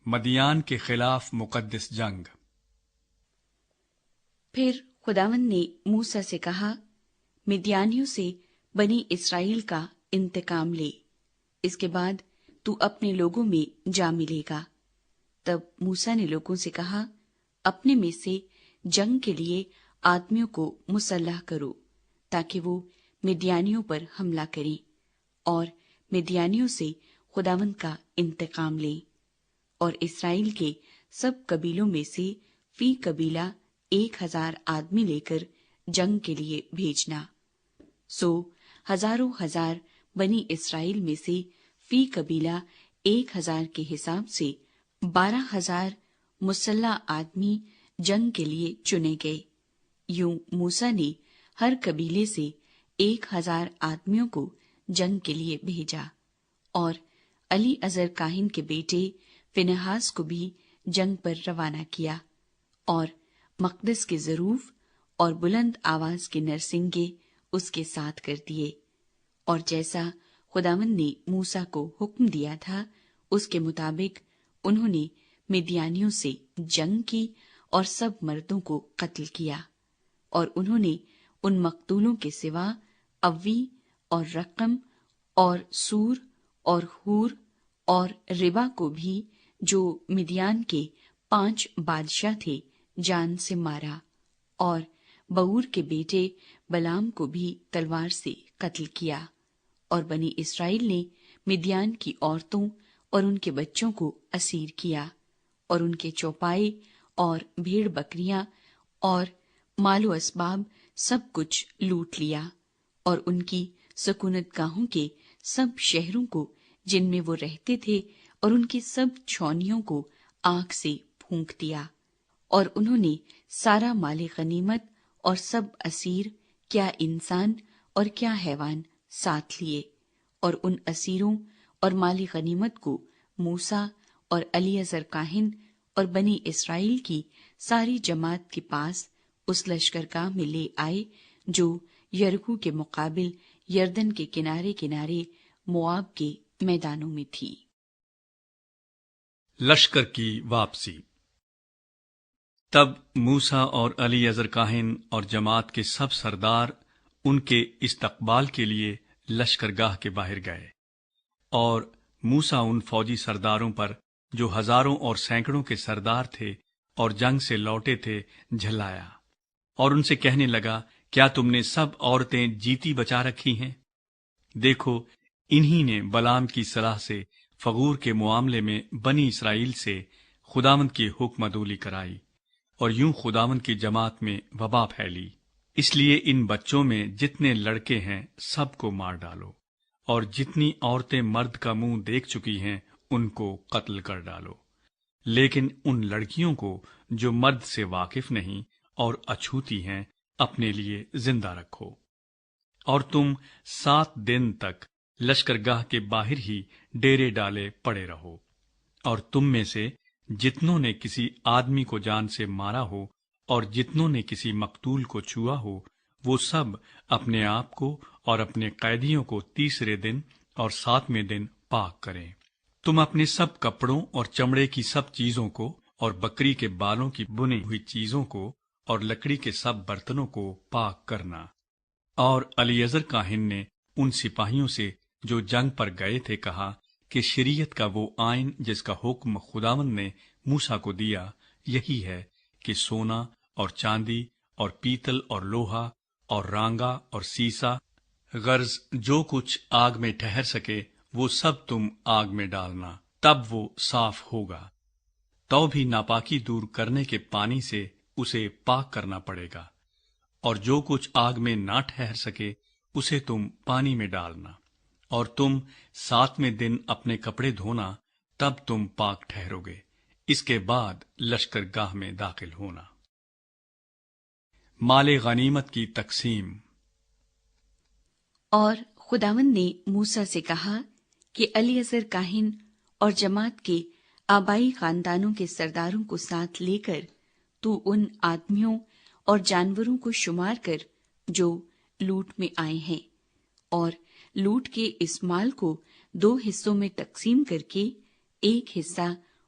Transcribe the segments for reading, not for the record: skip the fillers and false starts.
مدیان کے خلاف مقدس جنگ۔ پھر خداوند نے موسیٰ سے کہا، مدیانیوں سے بنی اسرائیل کا انتقام لے، اس کے بعد تو اپنے لوگوں میں جا ملے گا۔ تب موسیٰ نے لوگوں سے کہا، اپنے میں سے جنگ کے لیے آدمیوں کو مسلح کرو، تاکہ وہ مدیانیوں پر حملہ کریں اور مدیانیوں سے خداوند کا انتقام لیں، اور اسرائیل کے سب قبیلوں میں سے فی قبیلہ 1000 آدمی لے کر جنگ کے لیے بھیجنا۔ سو ہزاروں ہزار بنی اسرائیل میں سے فی قبیلہ 1000 کے حساب سے 12000 مسلح آدمی جنگ کے لیے چنے گئے۔ یوں موسیٰ نے ہر قبیلے سے 1000 آدمیوں کو جنگ کے لیے بھیجا، اور علی عزر کاہن کے بیٹے فنہاس کو بھی جنگ پر روانہ کیا، اور مقدس کے ضروف اور بلند آواز کے نرسنگے اس کے ساتھ کر دیے، اور جیسا خداوند نے موسیٰ کو حکم دیا تھا اس کے مطابق انہوں نے مدیانیوں سے جنگ کی اور سب مردوں کو قتل کیا، اور انہوں نے ان مقتولوں کے سوا اوی اور رقم اور سور اور ہور اور ربا کو بھی، جو مدیان کے 5 بادشاہ تھے، جان سے مارا، اور بور کے بیٹے بلام کو بھی تلوار سے قتل کیا۔ اور بنی اسرائیل نے مدیان کی عورتوں اور ان کے بچوں کو اسیر کیا، اور ان کے چوپائے اور بھیڑ بکریاں اور مال و اسباب سب کچھ لوٹ لیا، اور ان کی سکونت گاہوں کے سب شہروں کو جن میں وہ رہتے تھے اور ان کی سب چھاؤنیوں کو آگ سے پھونک دیا۔ اور انہوں نے سارا مال غنیمت اور سب اسیر، کیا انسان اور کیا حیوان، ساتھ لیے، اور ان اسیروں اور مال غنیمت کو موسیٰ اور الیعزر کاہن اور بنی اسرائیل کی ساری جماعت کے پاس اس لشکرگاہ میں لے آئے جو یریکو کے مقابل یردن کے کنارے کنارے مواب کے میدانوں میں تھی۔ لشکر کی واپسی۔ تب موسیٰ اور الیعزر کاہن اور جماعت کے سب سردار ان کے استقبال کے لیے لشکرگاہ کے باہر گئے، اور موسیٰ ان فوجی سرداروں پر جو ہزاروں اور سینکڑوں کے سردار تھے اور جنگ سے لوٹے تھے جھلایا، اور ان سے کہنے لگا، کیا تم نے سب عورتیں جیتی بچا رکھی ہیں؟ دیکھو، انہی نے بلام کی صلاح سے فغور کے معاملے میں بنی اسرائیل سے خداوند کی حکم عدولی کرائی، اور یوں خداوند کی جماعت میں وبا پھیلی۔ اس لیے ان بچوں میں جتنے لڑکے ہیں سب کو مار ڈالو، اور جتنی عورتیں مرد کا منہ دیکھ چکی ہیں ان کو قتل کر ڈالو، لیکن ان لڑکیوں کو جو مرد سے واقف نہیں اور اچھوتی ہیں اپنے لیے زندہ رکھو۔ اور تم 7 دن تک لشکرگاہ کے باہر ہی ڈیرے ڈالے پڑے رہو، اور تم میں سے جتنوں نے کسی آدمی کو جان سے مارا ہو اور جتنوں نے کسی مقتول کو چھوا ہو، وہ سب اپنے آپ کو اور اپنے قیدیوں کو 3 دن اور 7ویں دن پاک کریں۔ تم اپنے سب کپڑوں اور چمڑے کی سب چیزوں کو اور بکری کے بالوں کی بنی ہوئی چیزوں کو اور لکڑی کے سب برتنوں کو پاک کرنا۔ اور الیعزر کاہن نے ان سپاہیوں سے جو جنگ پر گئے تھے کہا کہ شریعت کا وہ آئین جس کا حکم خداوند نے موسیٰ کو دیا یہی ہے کہ سونا اور چاندی اور پیتل اور لوہا اور رانگا اور سیسا، غرض جو کچھ آگ میں ٹھہر سکے وہ سب تم آگ میں ڈالنا، تب وہ صاف ہوگا۔ تو بھی ناپاکی دور کرنے کے پانی سے اسے پاک کرنا پڑے گا، اور جو کچھ آگ میں نہ ٹھہر سکے اسے تم پانی میں ڈالنا، اور تم 7ویں دن اپنے کپڑے دھونا، تب تم پاک ٹھہرو گے۔ اس کے بعد لشکرگاہ میں داخل ہونا۔ مال غنیمت کی تقسیم۔ اور خداوند نے موسیٰ سے کہا کہ الیعزر کاہن اور جماعت کے آبائی خاندانوں کے سرداروں کو ساتھ لے کر تو ان آدمیوں اور جانوروں کو شمار کر جو لوٹ میں آئے ہیں، اور لوٹ کے اس مال کو 2 حصوں میں تقسیم کر کے ایک حصہ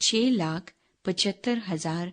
6,75,000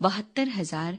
72,000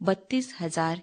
32,000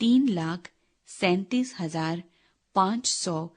3,37,500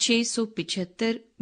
675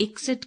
61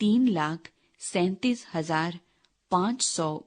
3,37,500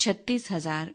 36,000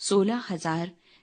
16,000